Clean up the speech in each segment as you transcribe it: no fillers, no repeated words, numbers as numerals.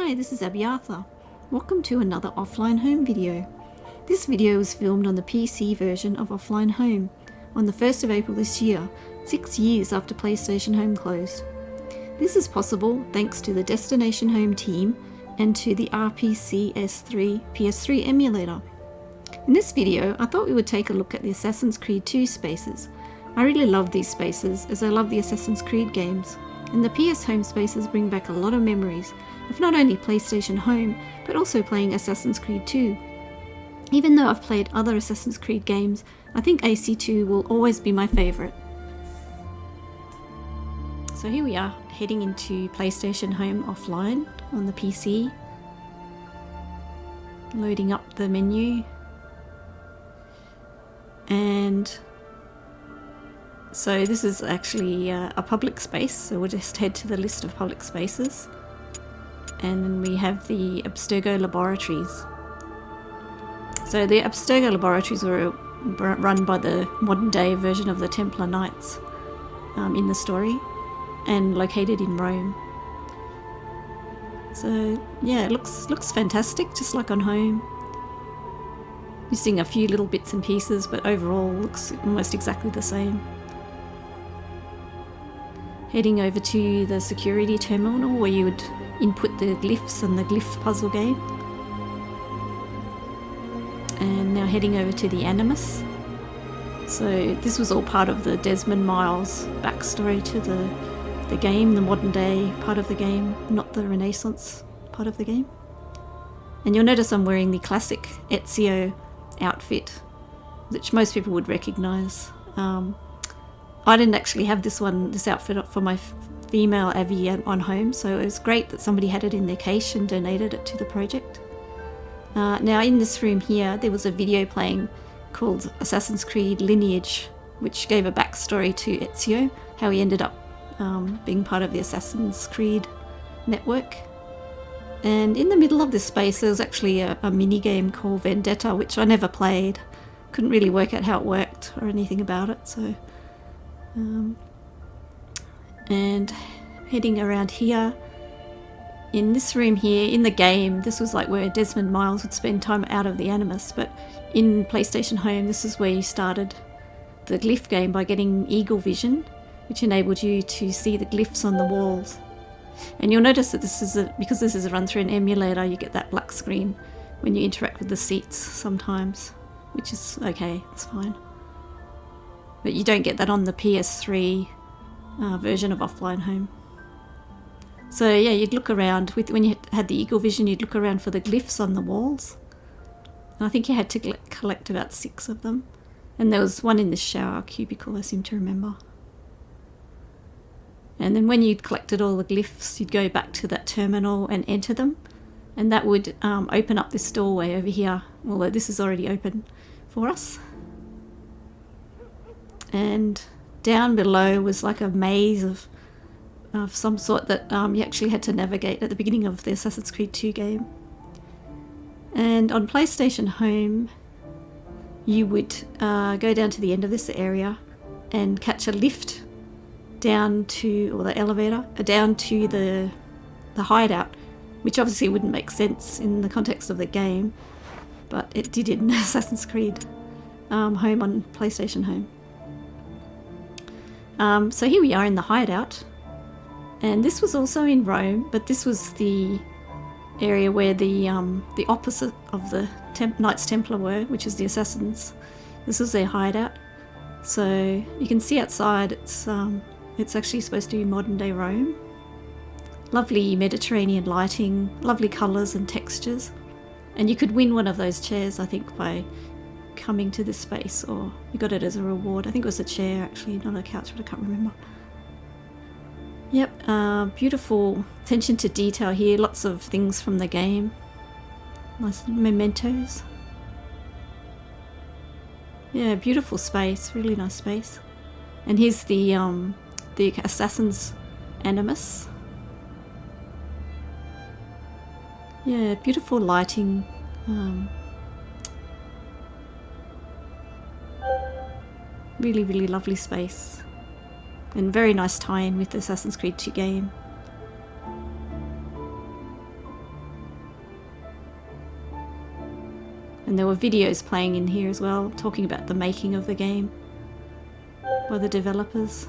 Hi, this is Abby Arthur. Welcome to another Offline Home video. This video was filmed on the PC version of Offline Home on the 1st of April this year, 6 years after PlayStation Home closed. This is possible thanks to the Destination Home team and to the RPCS3 PS3 emulator. In this video, I thought we would take a look at the Assassin's Creed 2 spaces. I really love these spaces as I love the Assassin's Creed games, and the PS Home spaces bring back a lot of memories of not only PlayStation Home, but also playing Assassin's Creed 2. Even though I've played other Assassin's Creed games, I think AC2 will always be my favourite. So here we are, heading into PlayStation Home offline on the PC. Loading up the menu. And so this is actually a public space, so we'll just head to the list of public spaces. And then we have the Abstergo Laboratories. So the Abstergo Laboratories were run by the modern day version of the Templar Knights in the story, and located in Rome. So yeah, it looks fantastic, just like on home. Missing a few little bits and pieces, but overall looks almost exactly the same. Heading over to the security terminal where you would input the glyphs and the glyph puzzle game. And now heading over to the Animus. So this was all part of the Desmond Miles backstory to the game, the modern day part of the game, not the Renaissance part of the game. And you'll notice I'm wearing the classic Ezio outfit, which most people would recognise. I didn't actually have this outfit for my female Abby on home, so it was great that somebody had it in their cache and donated it to the project. Now in this room here, there was a video playing called Assassin's Creed Lineage, which gave a backstory to Ezio, how he ended up being part of the Assassin's Creed network. And in the middle of this space there was actually a mini game called Vendetta, which I never played. Couldn't really work out how it worked or anything about it. So, and heading around here, in this room here, in the game, this was like where Desmond Miles would spend time out of the Animus, but in PlayStation Home this is where you started the glyph game by getting Eagle Vision, which enabled you to see the glyphs on the walls. And you'll notice that because this is run through an emulator, you get that black screen when you interact with the seats sometimes, which is okay, it's fine. But you don't get that on the PS3 version of Offline Home. So yeah, you'd look around, when you had the Eagle Vision, you'd look around for the glyphs on the walls. And I think you had to collect about 6 of them. And there was one in the shower cubicle, I seem to remember. And then when you'd collected all the glyphs, you'd go back to that terminal and enter them. And that would open up this doorway over here, although this is already open for us. And down below was like a maze of some sort that you actually had to navigate at the beginning of the Assassin's Creed 2 game. And on PlayStation Home, you would go down to the end of this area and catch a lift down to, or the elevator, down to the hideout, which obviously wouldn't make sense in the context of the game, but it did in Assassin's Creed Home on PlayStation Home. So here we are in the hideout, and this was also in Rome, but this was the area where the opposite of the Knights Templar were, which is the Assassins. This was their hideout. So you can see outside it's actually supposed to be modern day Rome. Lovely Mediterranean lighting, lovely colours and textures. And you could win one of those chairs, I think, by coming to this space, or you got it as a reward. I think it was a chair actually, not a couch, but I can't remember. Yep, beautiful attention to detail here, lots of things from the game. Nice mementos. Yeah, beautiful space, really nice space. And here's the Assassin's Animus. Yeah, beautiful lighting. Really, really lovely space. And very nice tie-in with the Assassin's Creed 2 game. And there were videos playing in here as well, talking about the making of the game by the developers.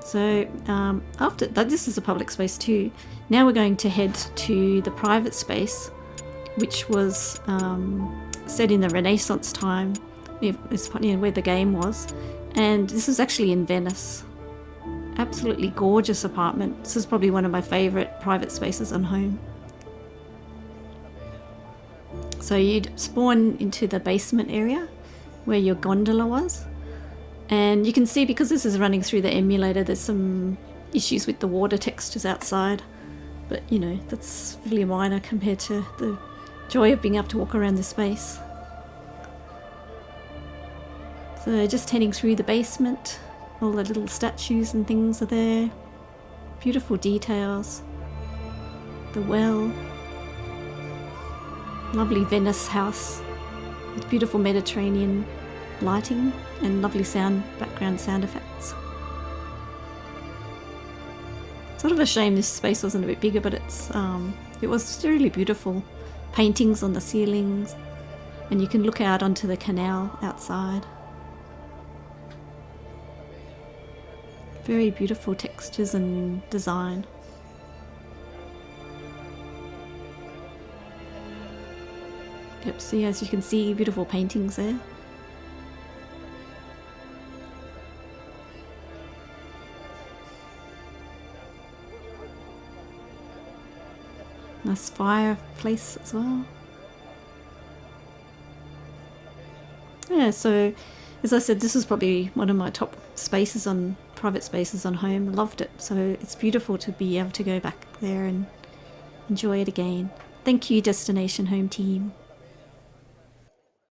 So after that, this is a public space too. Now we're going to head to the private space, which was set in the Renaissance time. It's where the game was, and this is actually in Venice. Absolutely gorgeous apartment. This is probably one of my favourite private spaces on Home. So you'd spawn into the basement area where your gondola was. And you can see, because this is running through the emulator, there's some issues with the water textures outside. But, you know, that's really minor compared to the joy of being able to walk around the space. So just heading through the basement, all the little statues and things are there. Beautiful details. The well. Lovely Venice house with beautiful Mediterranean lighting and lovely background sound effects. Sort of a shame this space wasn't a bit bigger, but it was really beautiful. Paintings on the ceilings, and you can look out onto the canal outside. Very beautiful textures and design. Yep, see, as you can see, beautiful paintings there. Nice fireplace as well. Yeah, so as I said, this is probably one of my top private spaces on Home. Loved it. So it's beautiful to be able to go back there and enjoy it again. Thank you, Destination Home team.